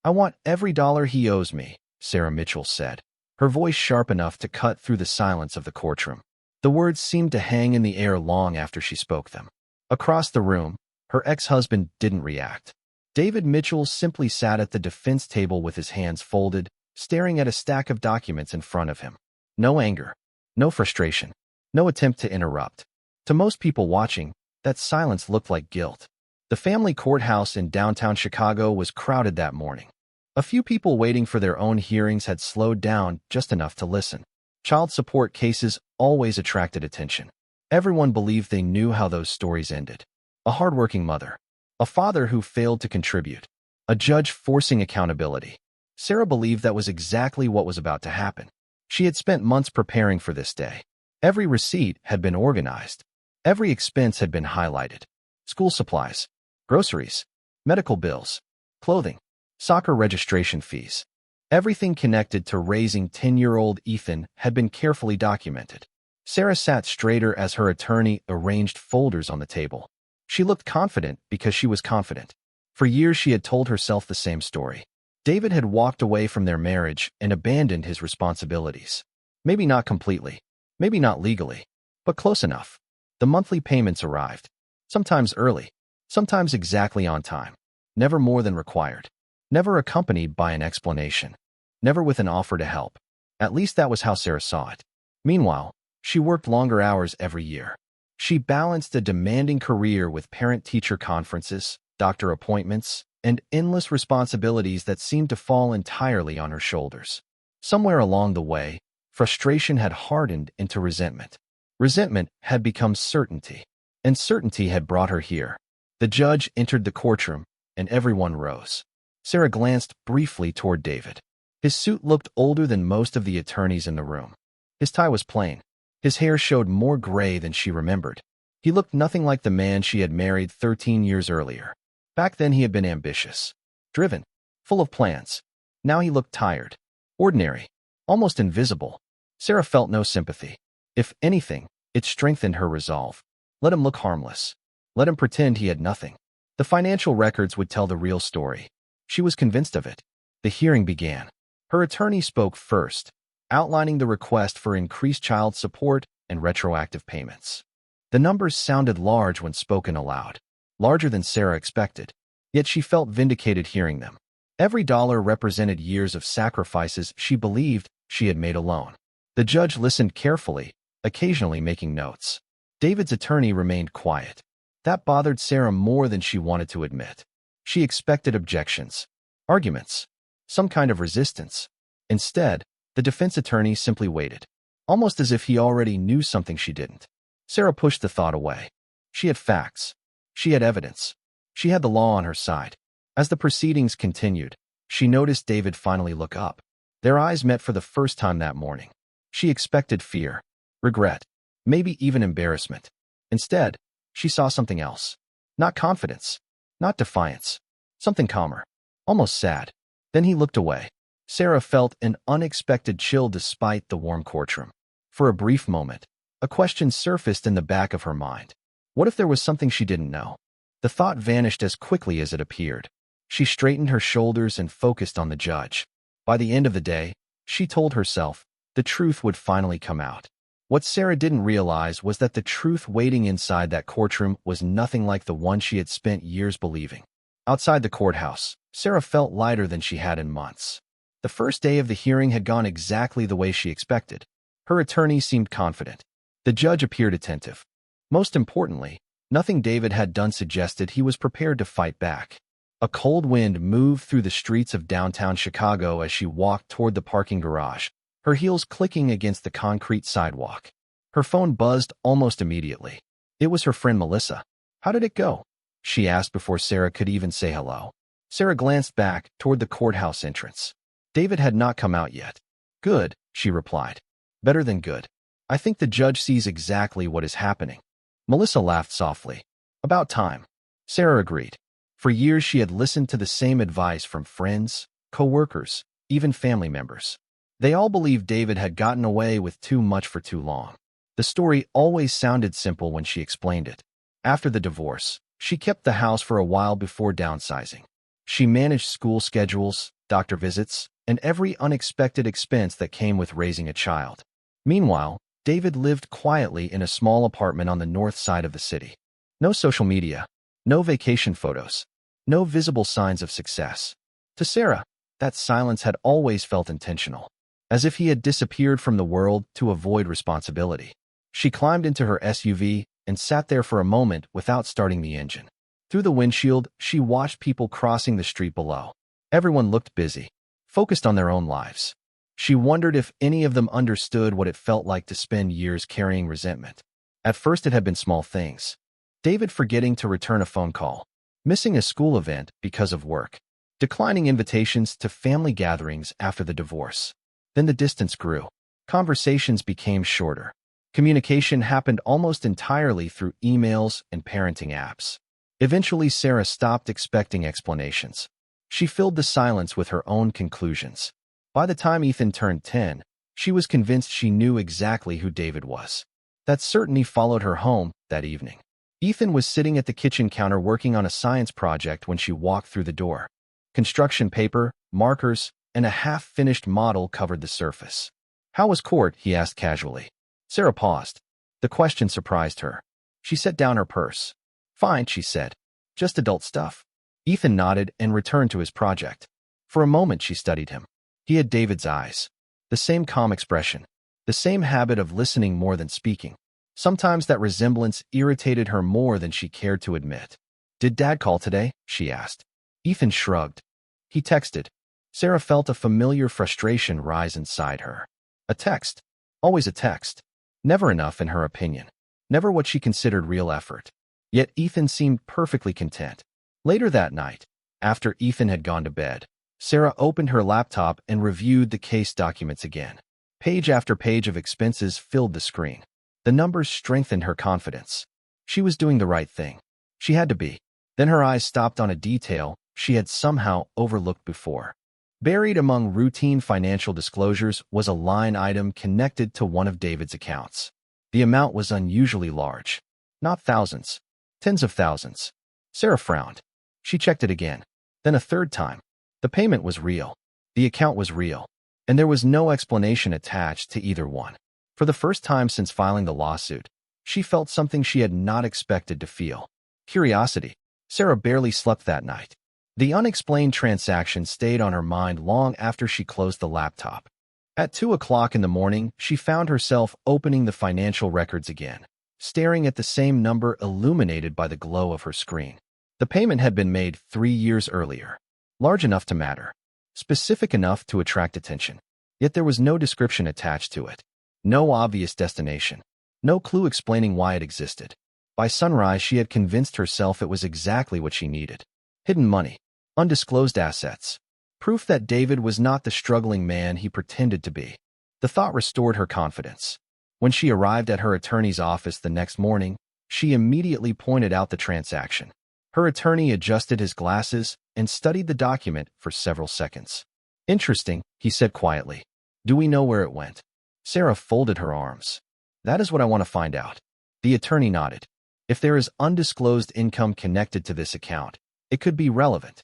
"I want every dollar he owes me," Sarah Mitchell said, her voice sharp enough to cut through the silence of the courtroom. The words seemed to hang in the air long after she spoke them. Across the room, her ex-husband didn't react. David Mitchell simply sat at the defense table with his hands folded, staring at a stack of documents in front of him. No anger, no frustration, no attempt to interrupt. To most people watching, that silence looked like guilt. The family courthouse in downtown Chicago was crowded that morning. A few people waiting for their own hearings had slowed down just enough to listen. Child support cases always attracted attention. Everyone believed they knew how those stories ended. A hardworking mother, a father who failed to contribute, a judge forcing accountability. Sarah believed that was exactly what was about to happen. She had spent months preparing for this day. Every receipt had been organized. Every expense had been highlighted. School supplies, groceries, medical bills, clothing, soccer registration fees. Everything connected to raising 10-year-old Ethan had been carefully documented. Sarah sat straighter as her attorney arranged folders on the table. She looked confident because she was confident. For years she had told herself the same story. David had walked away from their marriage and abandoned his responsibilities. Maybe not completely, maybe not legally, but close enough. The monthly payments arrived. Sometimes early, sometimes exactly on time. Never more than required. Never accompanied by an explanation. Never with an offer to help. At least that was how Sarah saw it. Meanwhile, she worked longer hours every year. She balanced a demanding career with parent-teacher conferences, doctor appointments, and endless responsibilities that seemed to fall entirely on her shoulders. Somewhere along the way, frustration had hardened into resentment. Resentment had become certainty, and certainty had brought her here. The judge entered the courtroom, and everyone rose. Sarah glanced briefly toward David. His suit looked older than most of the attorneys in the room. His tie was plain. His hair showed more gray than she remembered. He looked nothing like the man she had married 13 years earlier. Back then he had been ambitious, driven, full of plans. Now he looked tired, ordinary, almost invisible. Sarah felt no sympathy. If anything, it strengthened her resolve. Let him look harmless. Let him pretend he had nothing. The financial records would tell the real story. She was convinced of it. The hearing began. Her attorney spoke first, outlining the request for increased child support and retroactive payments. The numbers sounded large when spoken aloud, larger than Sarah expected, yet she felt vindicated hearing them. Every dollar represented years of sacrifices she believed she had made alone. The judge listened carefully, occasionally making notes. David's attorney remained quiet. That bothered Sarah more than she wanted to admit. She expected objections, arguments, some kind of resistance. Instead, the defense attorney simply waited, almost as if he already knew something she didn't. Sarah pushed the thought away. She had facts. She had evidence. She had the law on her side. As the proceedings continued, she noticed David finally look up. Their eyes met for the first time that morning. She expected fear, regret, maybe even embarrassment. Instead, she saw something else. Not confidence, not defiance, something calmer, almost sad. Then he looked away. Sarah felt an unexpected chill despite the warm courtroom. For a brief moment, a question surfaced in the back of her mind. What if there was something she didn't know? The thought vanished as quickly as it appeared. She straightened her shoulders and focused on the judge. By the end of the day, she told herself, the truth would finally come out. What Sarah didn't realize was that the truth waiting inside that courtroom was nothing like the one she had spent years believing. Outside the courthouse, Sarah felt lighter than she had in months. The first day of the hearing had gone exactly the way she expected. Her attorney seemed confident. The judge appeared attentive. Most importantly, nothing David had done suggested he was prepared to fight back. A cold wind moved through the streets of downtown Chicago as she walked toward the parking garage, her heels clicking against the concrete sidewalk. Her phone buzzed almost immediately. It was her friend Melissa. "How did it go?" she asked before Sarah could even say hello. Sarah glanced back toward the courthouse entrance. David had not come out yet. "Good," she replied. "Better than good. I think the judge sees exactly what is happening." Melissa laughed softly. "About time." Sarah agreed. For years she had listened to the same advice from friends, co-workers, even family members. They all believed David had gotten away with too much for too long. The story always sounded simple when she explained it. After the divorce, she kept the house for a while before downsizing. She managed school schedules, doctor visits, and every unexpected expense that came with raising a child. Meanwhile, David lived quietly in a small apartment on the north side of the city. No social media, no vacation photos, no visible signs of success. To Sarah, that silence had always felt intentional, as if he had disappeared from the world to avoid responsibility. She climbed into her SUV and sat there for a moment without starting the engine. Through the windshield, she watched people crossing the street below. Everyone looked busy, focused on their own lives. She wondered if any of them understood what it felt like to spend years carrying resentment. At first it had been small things. David forgetting to return a phone call, missing a school event because of work, declining invitations to family gatherings after the divorce. Then the distance grew. Conversations became shorter. Communication happened almost entirely through emails and parenting apps. Eventually, Sarah stopped expecting explanations. She filled the silence with her own conclusions. By the time Ethan turned 10, she was convinced she knew exactly who David was. That certainty followed her home that evening. Ethan was sitting at the kitchen counter working on a science project when she walked through the door. Construction paper, markers, and a half-finished model covered the surface. "How was court?" he asked casually. Sarah paused. The question surprised her. She set down her purse. "Fine," she said. "Just adult stuff." Ethan nodded and returned to his project. For a moment she studied him. He had David's eyes. The same calm expression. The same habit of listening more than speaking. Sometimes that resemblance irritated her more than she cared to admit. "Did Dad call today?" she asked. Ethan shrugged. "He texted." Sarah felt a familiar frustration rise inside her. A text. Always a text. Never enough in her opinion. Never what she considered real effort. Yet Ethan seemed perfectly content. Later that night, after Ethan had gone to bed, Sarah opened her laptop and reviewed the case documents again. Page after page of expenses filled the screen. The numbers strengthened her confidence. She was doing the right thing. She had to be. Then her eyes stopped on a detail she had somehow overlooked before. Buried among routine financial disclosures was a line item connected to one of David's accounts. The amount was unusually large. Not thousands. Tens of thousands. Sarah frowned. She checked it again. Then a third time. The payment was real. The account was real. And there was no explanation attached to either one. For the first time since filing the lawsuit, she felt something she had not expected to feel. Curiosity. Sarah barely slept that night. The unexplained transaction stayed on her mind long after she closed the laptop. At 2 o'clock in the morning, she found herself opening the financial records again, staring at the same number illuminated by the glow of her screen. The payment had been made 3 years earlier. Large enough to matter. Specific enough to attract attention. Yet there was no description attached to it. No obvious destination. No clue explaining why it existed. By sunrise, she had convinced herself it was exactly what she needed. Hidden money. Undisclosed assets. Proof that David was not the struggling man he pretended to be. The thought restored her confidence. When she arrived at her attorney's office the next morning, she immediately pointed out the transaction. Her attorney adjusted his glasses and studied the document for several seconds. "Interesting," he said quietly. "Do we know where it went?" Sarah folded her arms. "That is what I want to find out." The attorney nodded. "If there is undisclosed income connected to this account, it could be relevant."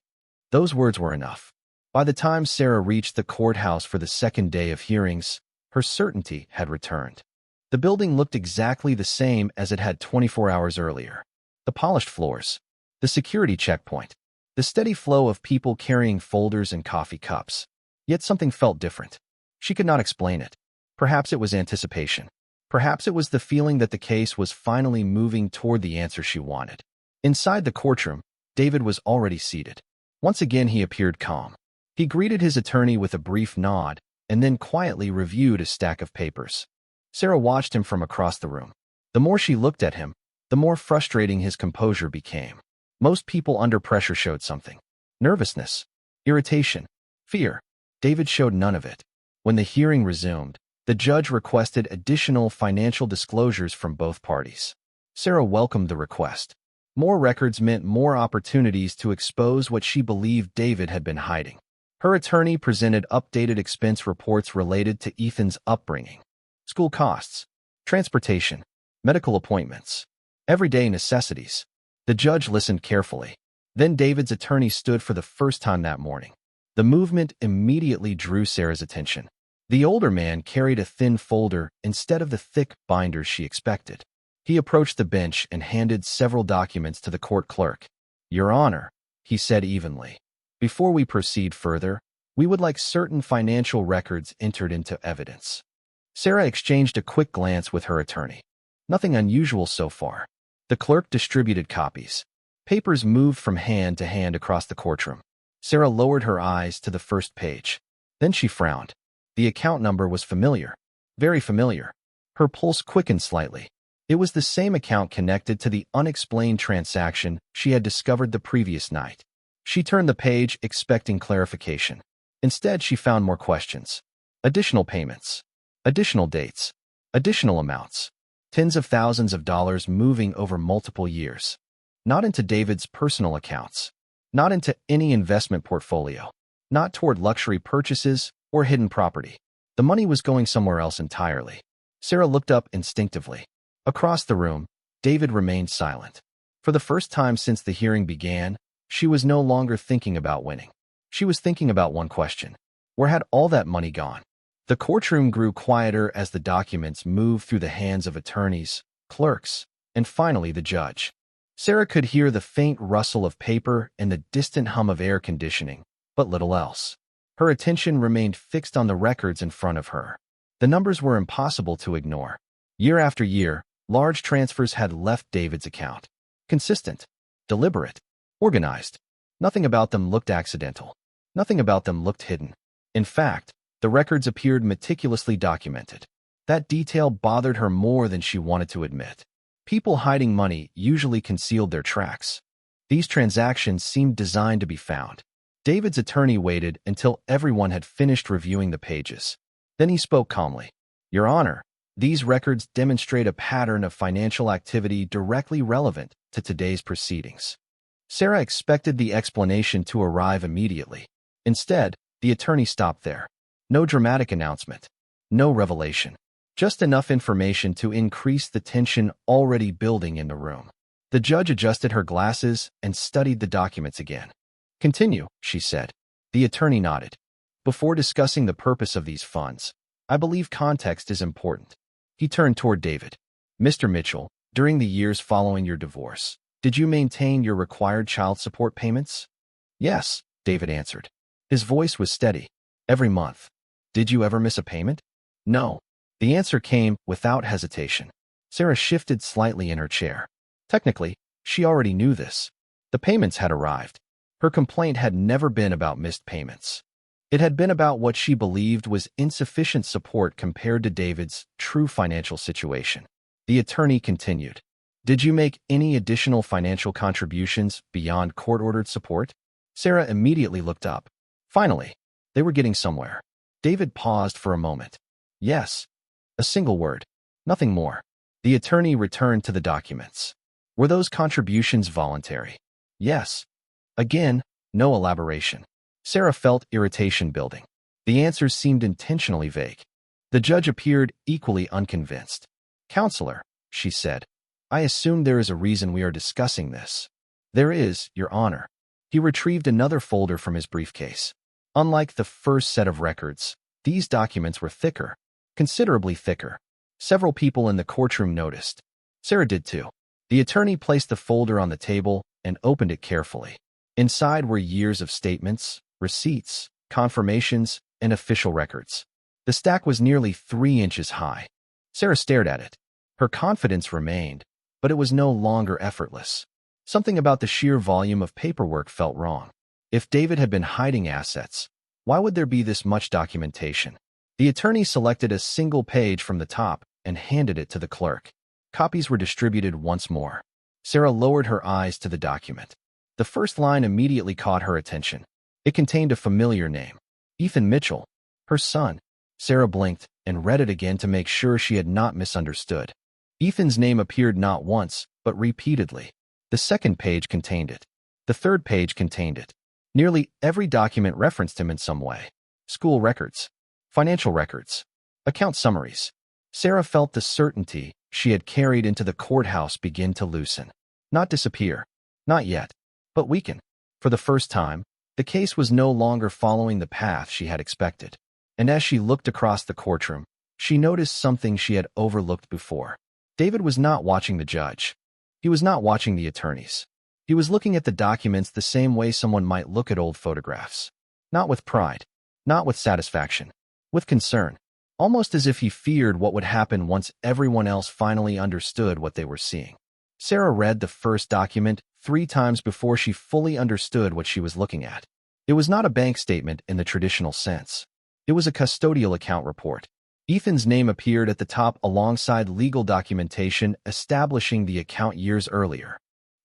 Those words were enough. By the time Sarah reached the courthouse for the second day of hearings, her certainty had returned. The building looked exactly the same as it had 24 hours earlier. The polished floors, the security checkpoint, the steady flow of people carrying folders and coffee cups. Yet something felt different. She could not explain it. Perhaps it was anticipation. Perhaps it was the feeling that the case was finally moving toward the answer she wanted. Inside the courtroom, David was already seated. Once again he appeared calm. He greeted his attorney with a brief nod, and then quietly reviewed a stack of papers. Sarah watched him from across the room. The more she looked at him, the more frustrating his composure became. Most people under pressure showed something. Nervousness, irritation, fear. David showed none of it. When the hearing resumed, the judge requested additional financial disclosures from both parties. Sarah welcomed the request. More records meant more opportunities to expose what she believed David had been hiding. Her attorney presented updated expense reports related to Ethan's upbringing. School costs, transportation, medical appointments, everyday necessities. The judge listened carefully. Then David's attorney stood for the first time that morning. The movement immediately drew Sarah's attention. The older man carried a thin folder instead of the thick binders she expected. He approached the bench and handed several documents to the court clerk. "Your Honor," he said evenly, "before we proceed further, we would like certain financial records entered into evidence." Sarah exchanged a quick glance with her attorney. Nothing unusual so far. The clerk distributed copies. Papers moved from hand to hand across the courtroom. Sarah lowered her eyes to the first page. Then she frowned. The account number was familiar. Very familiar. Her pulse quickened slightly. It was the same account connected to the unexplained transaction she had discovered the previous night. She turned the page, expecting clarification. Instead, she found more questions. Additional payments. Additional dates. Additional amounts. Tens of thousands of dollars moving over multiple years. Not into David's personal accounts. Not into any investment portfolio. Not toward luxury purchases or hidden property. The money was going somewhere else entirely. Sarah looked up instinctively. Across the room, David remained silent. For the first time since the hearing began, she was no longer thinking about winning. She was thinking about one question. Where had all that money gone? The courtroom grew quieter as the documents moved through the hands of attorneys, clerks, and finally the judge. Sarah could hear the faint rustle of paper and the distant hum of air conditioning, but little else. Her attention remained fixed on the records in front of her. The numbers were impossible to ignore. Year after year, large transfers had left David's account. Consistent, deliberate, organized. Nothing about them looked accidental. Nothing about them looked hidden. In fact, the records appeared meticulously documented. That detail bothered her more than she wanted to admit. People hiding money usually concealed their tracks. These transactions seemed designed to be found. David's attorney waited until everyone had finished reviewing the pages. Then he spoke calmly. "Your Honor, these records demonstrate a pattern of financial activity directly relevant to today's proceedings." Sarah expected the explanation to arrive immediately. Instead, the attorney stopped there. No dramatic announcement. No revelation. Just enough information to increase the tension already building in the room. The judge adjusted her glasses and studied the documents again. "Continue," she said. The attorney nodded. "Before discussing the purpose of these funds, I believe context is important." He turned toward David. "Mr. Mitchell, during the years following your divorce, did you maintain your required child support payments?" "Yes," David answered. His voice was steady. "Every month." "Did you ever miss a payment?" "No." The answer came without hesitation. Sarah shifted slightly in her chair. Technically, she already knew this. The payments had arrived. Her complaint had never been about missed payments. It had been about what she believed was insufficient support compared to David's true financial situation. The attorney continued. "Did you make any additional financial contributions beyond court-ordered support?" Sarah immediately looked up. Finally, they were getting somewhere. David paused for a moment. "Yes." A single word. Nothing more. The attorney returned to the documents. "Were those contributions voluntary?" "Yes." Again, no elaboration. Sarah felt irritation building. The answers seemed intentionally vague. The judge appeared equally unconvinced. "Counselor," she said, "I assume there is a reason we are discussing this." "There is, Your Honor." He retrieved another folder from his briefcase. Unlike the first set of records, these documents were thicker, considerably thicker. Several people in the courtroom noticed. Sarah did too. The attorney placed the folder on the table and opened it carefully. Inside were years of statements, receipts, confirmations, and official records. The stack was nearly 3 inches high. Sarah stared at it. Her confidence remained, but it was no longer effortless. Something about the sheer volume of paperwork felt wrong. If David had been hiding assets, why would there be this much documentation? The attorney selected a single page from the top and handed it to the clerk. Copies were distributed once more. Sarah lowered her eyes to the document. The first line immediately caught her attention. It contained a familiar name. Ethan Mitchell, her son. Sarah blinked and read it again to make sure she had not misunderstood. Ethan's name appeared not once, but repeatedly. The second page contained it. The third page contained it. Nearly every document referenced him in some way. School records, financial records, account summaries. Sarah felt the certainty she had carried into the courthouse begin to loosen. Not disappear. Not yet. But weaken. For the first time, the case was no longer following the path she had expected. And as she looked across the courtroom, she noticed something she had overlooked before. David was not watching the judge. He was not watching the attorneys. He was looking at the documents the same way someone might look at old photographs. Not with pride, not with satisfaction, with concern, almost as if he feared what would happen once everyone else finally understood what they were seeing. Sarah read the first document 3 times before she fully understood what she was looking at. It was not a bank statement in the traditional sense. It was a custodial account report. Ethan's name appeared at the top alongside legal documentation establishing the account years earlier.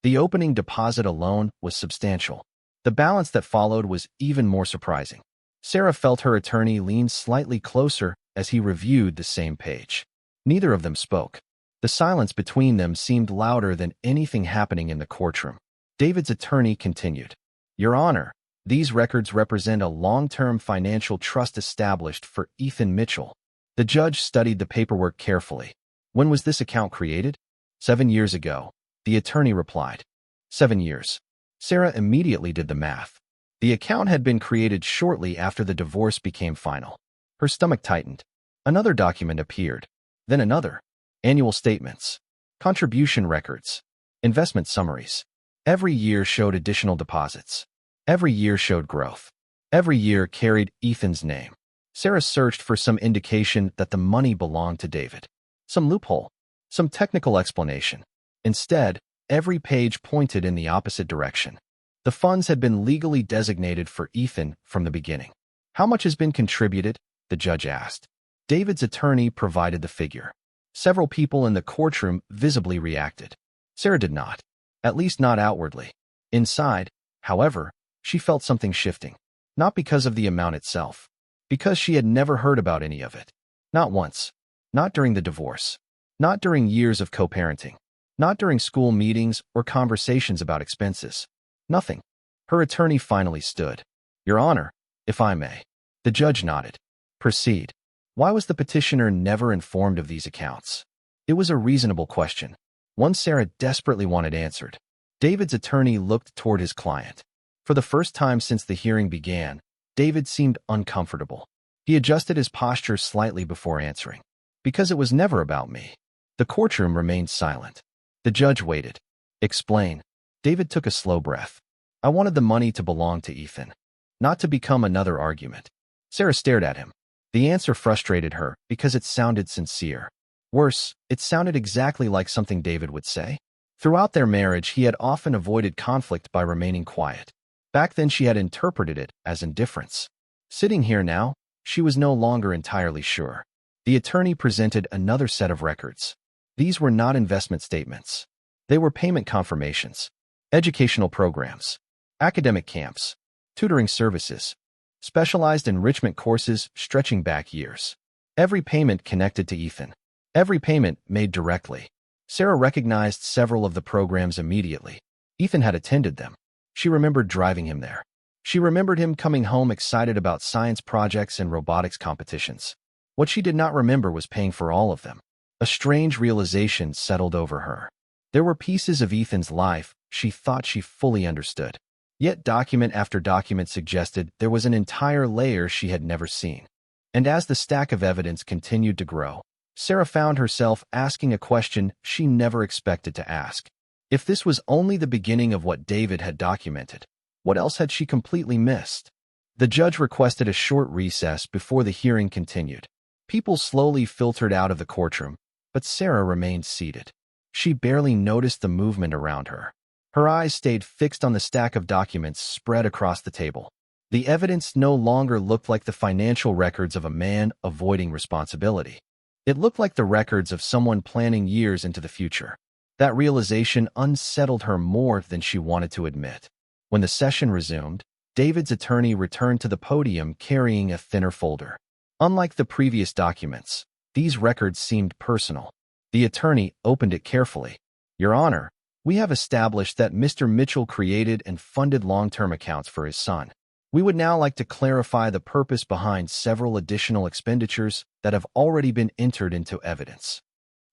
The opening deposit alone was substantial. The balance that followed was even more surprising. Sarah felt her attorney lean slightly closer as he reviewed the same page. Neither of them spoke. The silence between them seemed louder than anything happening in the courtroom. David's attorney continued, "Your Honor, these records represent a long-term financial trust established for Ethan Mitchell." The judge studied the paperwork carefully. "When was this account created?" 7 years ago, the attorney replied. 7 years. Sarah immediately did the math. The account had been created shortly after the divorce became final. Her stomach tightened. Another document appeared. Then another. Annual statements. Contribution records. Investment summaries. Every year showed additional deposits. Every year showed growth. Every year carried Ethan's name. Sarah searched for some indication that the money belonged to David. Some loophole. Some technical explanation. Instead, every page pointed in the opposite direction. The funds had been legally designated for Ethan from the beginning. "How much has been contributed?" the judge asked. David's attorney provided the figure. Several people in the courtroom visibly reacted. Sarah did not, at least not outwardly. Inside, however, she felt something shifting. Not because of the amount itself, because she had never heard about any of it. Not once. Not during the divorce. Not during years of co-parenting. Not during school meetings or conversations about expenses. Nothing. Her attorney finally stood. "Your Honor, if I may." The judge nodded. "Proceed." Why was the petitioner never informed of these accounts? It was a reasonable question, one Sarah desperately wanted answered. David's attorney looked toward his client. For the first time since the hearing began, David seemed uncomfortable. He adjusted his posture slightly before answering. "Because it was never about me." The courtroom remained silent. The judge waited. "Explain." David took a slow breath. "I wanted the money to belong to Ethan, not to become another argument." Sarah stared at him. The answer frustrated her because it sounded sincere. Worse, it sounded exactly like something David would say. Throughout their marriage, he had often avoided conflict by remaining quiet. Back then, she had interpreted it as indifference. Sitting here now, she was no longer entirely sure. The attorney presented another set of records. These were not investment statements. They were payment confirmations, educational programs, academic camps, tutoring services, specialized enrichment courses stretching back years. Every payment connected to Ethan. Every payment made directly. Sarah recognized several of the programs immediately. Ethan had attended them. She remembered driving him there. She remembered him coming home excited about science projects and robotics competitions. What she did not remember was paying for all of them. A strange realization settled over her. There were pieces of Ethan's life she thought she fully understood. Yet document after document suggested there was an entire layer she had never seen. And as the stack of evidence continued to grow, Sarah found herself asking a question she never expected to ask. If this was only the beginning of what David had documented, what else had she completely missed? The judge requested a short recess before the hearing continued. People slowly filtered out of the courtroom, but Sarah remained seated. She barely noticed the movement around her. Her eyes stayed fixed on the stack of documents spread across the table. The evidence no longer looked like the financial records of a man avoiding responsibility. It looked like the records of someone planning years into the future. That realization unsettled her more than she wanted to admit. When the session resumed, David's attorney returned to the podium carrying a thinner folder. Unlike the previous documents, these records seemed personal. The attorney opened it carefully. "Your Honor, we have established that Mr. Mitchell created and funded long-term accounts for his son. We would now like to clarify the purpose behind several additional expenditures that have already been entered into evidence."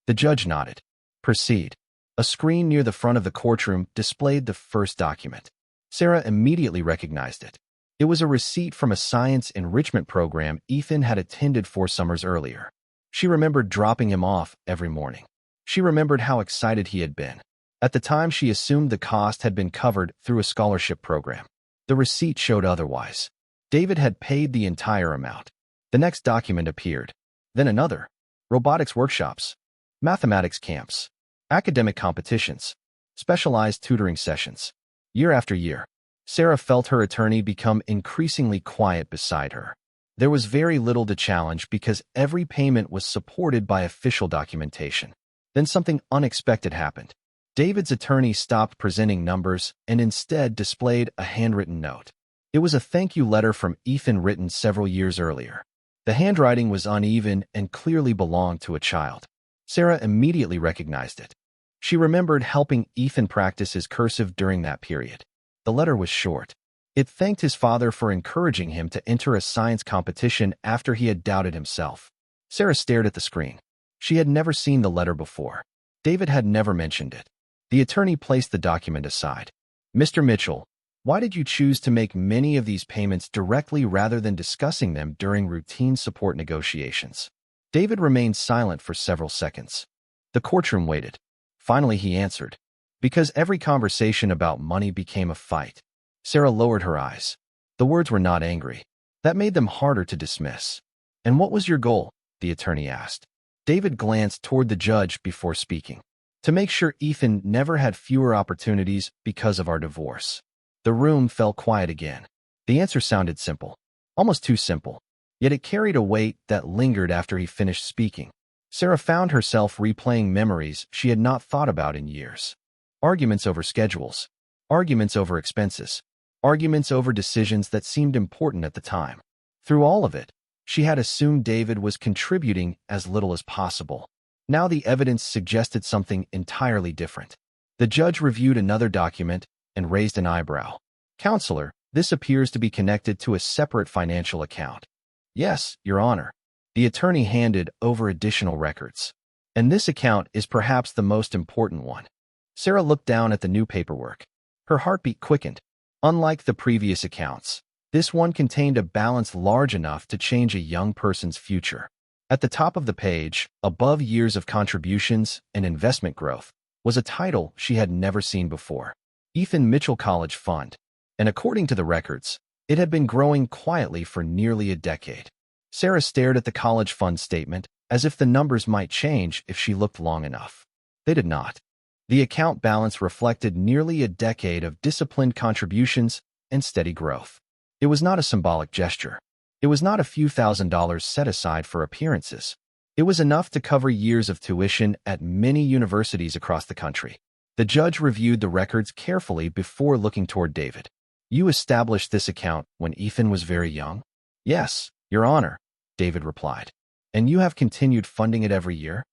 The judge nodded. "Proceed." A screen near the front of the courtroom displayed the first document. Sarah immediately recognized it. It was a receipt from a science enrichment program Ethan had attended 4 summers earlier. She remembered dropping him off every morning. She remembered how excited he had been. At the time, she assumed the cost had been covered through a scholarship program. The receipt showed otherwise. David had paid the entire amount. The next document appeared. Then another. Robotics workshops, mathematics camps, academic competitions, specialized tutoring sessions. Year after year, Sarah felt her attorney become increasingly quiet beside her. There was very little to challenge because every payment was supported by official documentation. Then something unexpected happened. David's attorney stopped presenting numbers and instead displayed a handwritten note. It was a thank you letter from Ethan written several years earlier. The handwriting was uneven and clearly belonged to a child. Sarah immediately recognized it. She remembered helping Ethan practice his cursive during that period. The letter was short. It thanked his father for encouraging him to enter a science competition after he had doubted himself. Sarah stared at the screen. She had never seen the letter before. David had never mentioned it. The attorney placed the document aside. "Mr. Mitchell, why did you choose to make many of these payments directly rather than discussing them during routine support negotiations?" David remained silent for several seconds. The courtroom waited. Finally, he answered, "Because every conversation about money became a fight." Sarah lowered her eyes. The words were not angry. That made them harder to dismiss. "And what was your goal?" the attorney asked. David glanced toward the judge before speaking. "To make sure Ethan never had fewer opportunities because of our divorce." The room fell quiet again. The answer sounded simple, almost too simple, yet it carried a weight that lingered after he finished speaking. Sarah found herself replaying memories she had not thought about in years. Arguments over schedules, arguments over expenses, arguments over decisions that seemed important at the time. Through all of it, she had assumed David was contributing as little as possible. Now the evidence suggested something entirely different. The judge reviewed another document and raised an eyebrow. "Counselor, this appears to be connected to a separate financial account." "Yes, Your Honor." The attorney handed over additional records. "And this account is perhaps the most important one." Sarah looked down at the new paperwork. Her heartbeat quickened. Unlike the previous accounts, this one contained a balance large enough to change a young person's future. At the top of the page, above years of contributions and investment growth, was a title she had never seen before. Ethan Mitchell College Fund. And according to the records, it had been growing quietly for nearly a decade. Sarah stared at the college fund statement as if the numbers might change if she looked long enough. They did not. The account balance reflected nearly a decade of disciplined contributions and steady growth. It was not a symbolic gesture. It was not a few $1,000s set aside for appearances. It was enough to cover years of tuition at many universities across the country. The judge reviewed the records carefully before looking toward David. "You established this account when Ethan was very young?" "Yes, Your Honor," David replied. "And you have continued funding it every year?"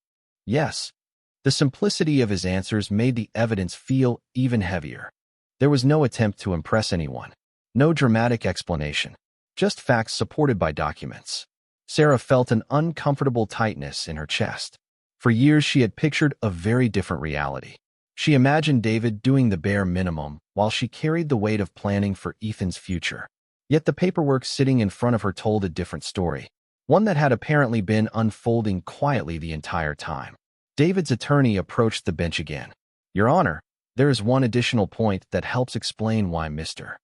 "Yes." The simplicity of his answers made the evidence feel even heavier. There was no attempt to impress anyone. No dramatic explanation. Just facts supported by documents. Sarah felt an uncomfortable tightness in her chest. For years, she had pictured a very different reality. She imagined David doing the bare minimum while she carried the weight of planning for Ethan's future. Yet the paperwork sitting in front of her told a different story, one that had apparently been unfolding quietly the entire time. David's attorney approached the bench again. "Your Honor, there is one additional point that helps explain why Mr.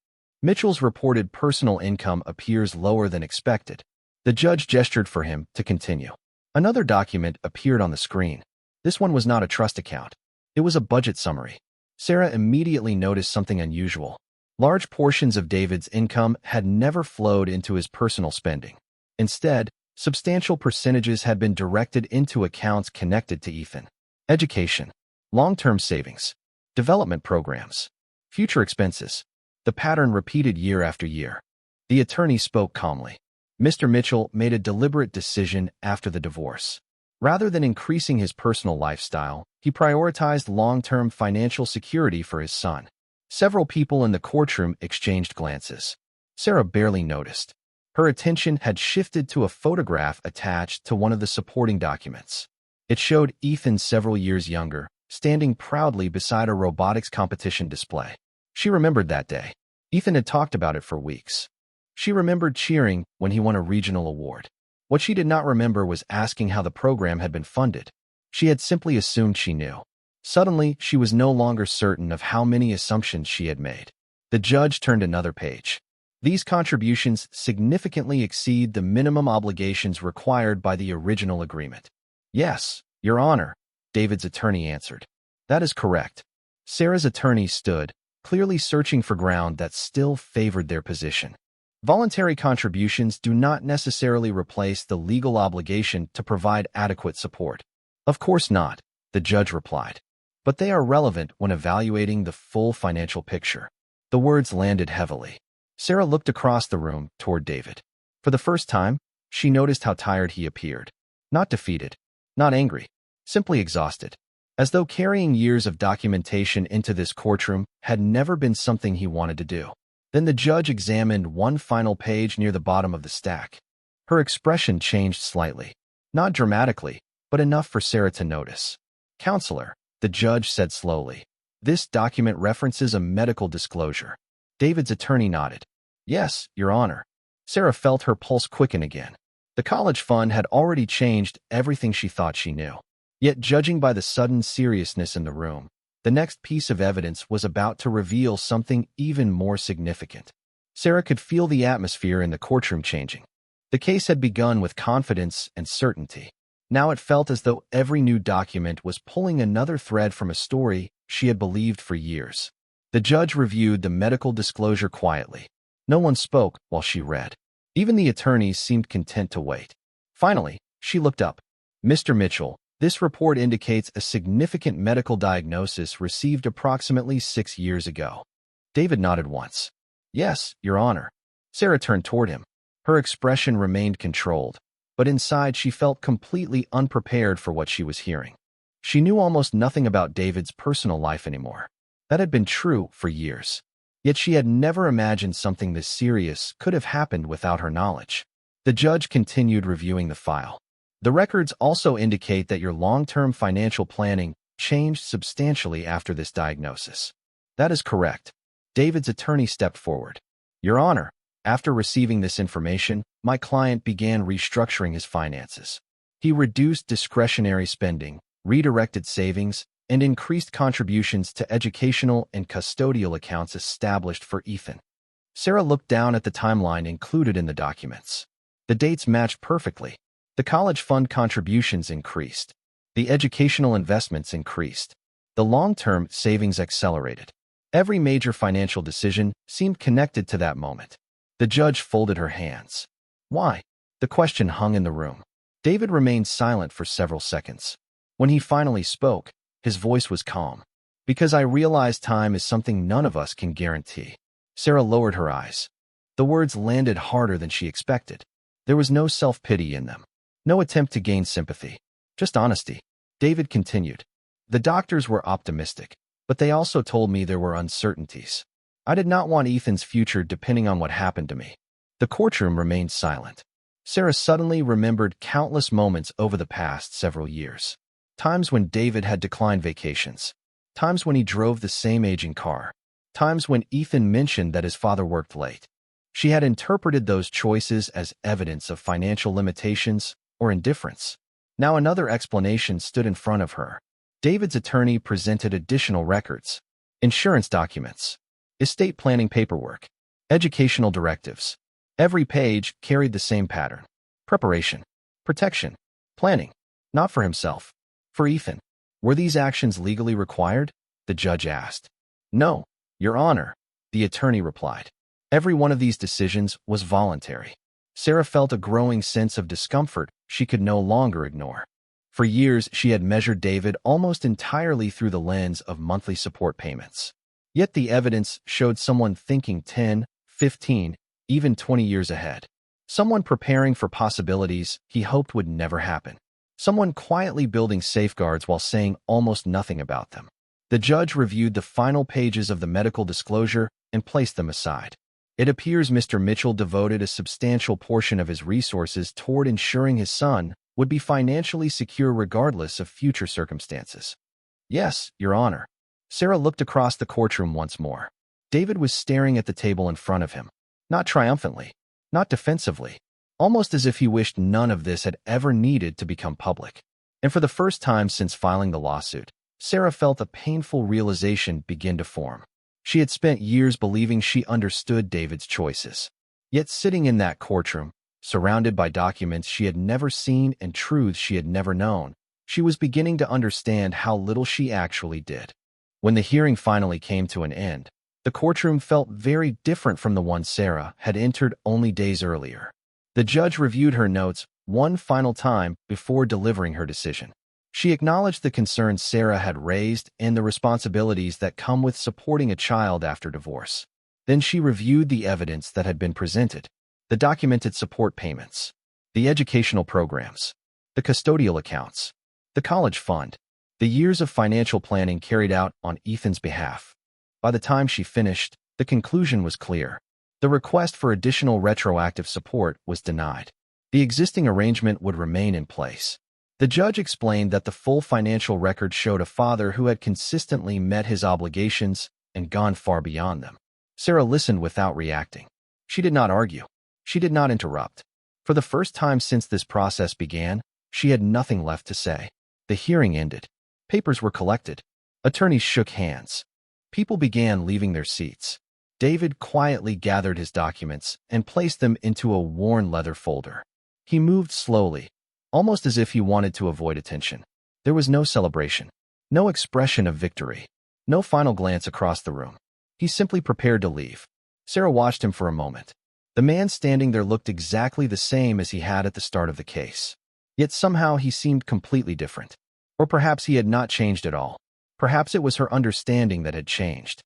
Mitchell's reported personal income appears lower than expected." The judge gestured for him to continue. Another document appeared on the screen. This one was not a trust account. It was a budget summary. Sarah immediately noticed something unusual. Large portions of David's income had never flowed into his personal spending. Instead, substantial percentages had been directed into accounts connected to Ethan. Education, long-term savings, development programs, future expenses. The pattern repeated year after year. The attorney spoke calmly. "Mr. Mitchell made a deliberate decision after the divorce. Rather than increasing his personal lifestyle, he prioritized long-term financial security for his son." Several people in the courtroom exchanged glances. Sarah barely noticed. Her attention had shifted to a photograph attached to one of the supporting documents. It showed Ethan several years younger, standing proudly beside a robotics competition display. She remembered that day. Ethan had talked about it for weeks. She remembered cheering when he won a regional award. What she did not remember was asking how the program had been funded. She had simply assumed she knew. Suddenly, she was no longer certain of how many assumptions she had made. The judge turned another page. These contributions significantly exceed the minimum obligations required by the original agreement. Yes, Your Honor, David's attorney answered. That is correct. Sarah's attorney stood, clearly searching for ground that still favored their position. Voluntary contributions do not necessarily replace the legal obligation to provide adequate support. Of course not, the judge replied. But they are relevant when evaluating the full financial picture. The words landed heavily. Sarah looked across the room toward David. For the first time, she noticed how tired he appeared. Not defeated, not angry, simply exhausted. As though carrying years of documentation into this courtroom had never been something he wanted to do. Then the judge examined one final page near the bottom of the stack. Her expression changed slightly. Not dramatically, but enough for Sarah to notice. Counselor, the judge said slowly. This document references a medical disclosure. David's attorney nodded. Yes, Your Honor. Sarah felt her pulse quicken again. The college fund had already changed everything she thought she knew. Yet judging by the sudden seriousness in the room, the next piece of evidence was about to reveal something even more significant. Sarah could feel the atmosphere in the courtroom changing. The case had begun with confidence and certainty. Now it felt as though every new document was pulling another thread from a story she had believed for years. The judge reviewed the medical disclosure quietly. No one spoke while she read. Even the attorneys seemed content to wait. Finally, she looked up. Mr. Mitchell, this report indicates a significant medical diagnosis received approximately 6 years ago. David nodded once. Yes, Your Honor. Sarah turned toward him. Her expression remained controlled, but inside she felt completely unprepared for what she was hearing. She knew almost nothing about David's personal life anymore. That had been true for years. Yet she had never imagined something this serious could have happened without her knowledge. The judge continued reviewing the file. The records also indicate that your long-term financial planning changed substantially after this diagnosis. That is correct. David's attorney stepped forward. Your Honor, after receiving this information, my client began restructuring his finances. He reduced discretionary spending, redirected savings, and increased contributions to educational and custodial accounts established for Ethan. Sarah looked down at the timeline included in the documents. The dates matched perfectly. The college fund contributions increased. The educational investments increased. The long-term savings accelerated. Every major financial decision seemed connected to that moment. The judge folded her hands. Why? The question hung in the room. David remained silent for several seconds. When he finally spoke, his voice was calm. Because I realize time is something none of us can guarantee. Sarah lowered her eyes. The words landed harder than she expected. There was no self-pity in them. No attempt to gain sympathy. Just honesty. David continued. The doctors were optimistic, but they also told me there were uncertainties. I did not want Ethan's future depending on what happened to me. The courtroom remained silent. Sarah suddenly remembered countless moments over the past several years. Times when David had declined vacations. Times when he drove the same aging car. Times when Ethan mentioned that his father worked late. She had interpreted those choices as evidence of financial limitations or indifference. Now another explanation stood in front of her. David's attorney presented additional records, insurance documents, estate planning paperwork, educational directives. Every page carried the same pattern. Preparation, protection, planning. Not for himself, for Ethan. Were these actions legally required? The judge asked. No, Your Honor, the attorney replied. Every one of these decisions was voluntary. Sarah felt a growing sense of discomfort she could no longer ignore. For years, she had measured David almost entirely through the lens of monthly support payments. Yet the evidence showed someone thinking 10, 15, even 20 years ahead. Someone preparing for possibilities he hoped would never happen. Someone quietly building safeguards while saying almost nothing about them. The judge reviewed the final pages of the medical disclosure and placed them aside. It appears Mr. Mitchell devoted a substantial portion of his resources toward ensuring his son would be financially secure regardless of future circumstances. Yes, Your Honor. Sarah looked across the courtroom once more. David was staring at the table in front of him, not triumphantly, not defensively, almost as if he wished none of this had ever needed to become public. And for the first time since filing the lawsuit, Sarah felt a painful realization begin to form. She had spent years believing she understood David's choices. Yet sitting in that courtroom, surrounded by documents she had never seen and truths she had never known, she was beginning to understand how little she actually did. When the hearing finally came to an end, the courtroom felt very different from the one Sarah had entered only days earlier. The judge reviewed her notes one final time before delivering her decision. She acknowledged the concerns Sarah had raised and the responsibilities that come with supporting a child after divorce. Then she reviewed the evidence that had been presented, the documented support payments, the educational programs, the custodial accounts, the college fund, the years of financial planning carried out on Ethan's behalf. By the time she finished, the conclusion was clear. The request for additional retroactive support was denied. The existing arrangement would remain in place. The judge explained that the full financial record showed a father who had consistently met his obligations and gone far beyond them. Sarah listened without reacting. She did not argue. She did not interrupt. For the first time since this process began, she had nothing left to say. The hearing ended. Papers were collected. Attorneys shook hands. People began leaving their seats. David quietly gathered his documents and placed them into a worn leather folder. He moved slowly, almost as if he wanted to avoid attention. There was no celebration, no expression of victory, no final glance across the room. He simply prepared to leave. Sarah watched him for a moment. The man standing there looked exactly the same as he had at the start of the case. Yet somehow he seemed completely different. Or perhaps he had not changed at all. Perhaps it was her understanding that had changed.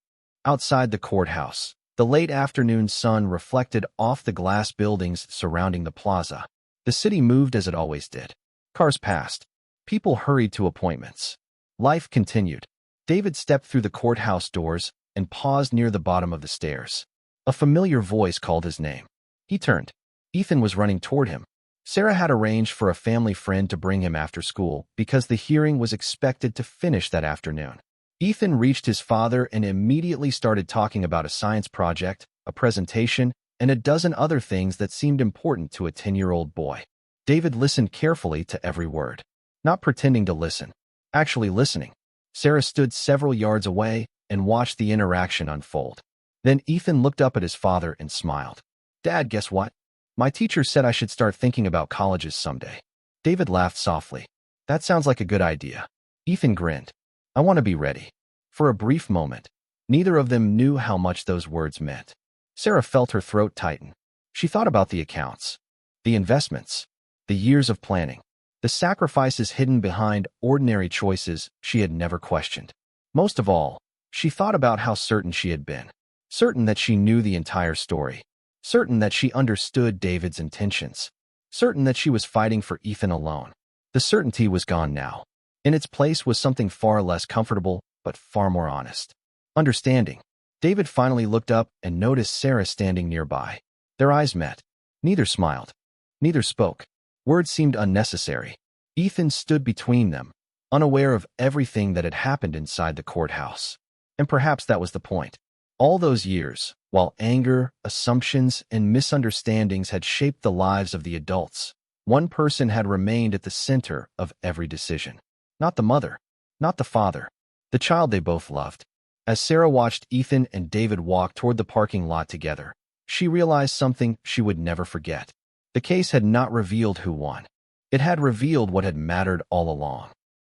Outside the courthouse, the late afternoon sun reflected off the glass buildings surrounding the plaza. The city moved as it always did. Cars passed. People hurried to appointments. Life continued. David stepped through the courthouse doors and paused near the bottom of the stairs. A familiar voice called his name. He turned. Ethan was running toward him. Sarah had arranged for a family friend to bring him after school because the hearing was expected to finish that afternoon. Ethan reached his father and immediately started talking about a science project, a presentation, and a dozen other things that seemed important to a 10-year-old boy. David listened carefully to every word, not pretending to listen, actually listening. Sarah stood several yards away and watched the interaction unfold. Then Ethan looked up at his father and smiled. "Dad, guess what? My teacher said I should start thinking about colleges someday." David laughed softly. "That sounds like a good idea." Ethan grinned. "I want to be ready." For a brief moment, neither of them knew how much those words meant. Sarah felt her throat tighten. She thought about the accounts, the investments, the years of planning, the sacrifices hidden behind ordinary choices she had never questioned. Most of all, she thought about how certain she had been. Certain that she knew the entire story. Certain that she understood David's intentions. Certain that she was fighting for Ethan alone. The certainty was gone now. In its place was something far less comfortable, but far more honest. Understanding. David finally looked up and noticed Sarah standing nearby. Their eyes met. Neither smiled. Neither spoke. Words seemed unnecessary. Ethan stood between them, unaware of everything that had happened inside the courthouse. And perhaps that was the point. All those years, while anger, assumptions, and misunderstandings had shaped the lives of the adults, one person had remained at the center of every decision. Not the mother, not the father, the child they both loved. As Sarah watched Ethan and David walk toward the parking lot together, she realized something she would never forget. The case had not revealed who won. It had revealed what had mattered all along.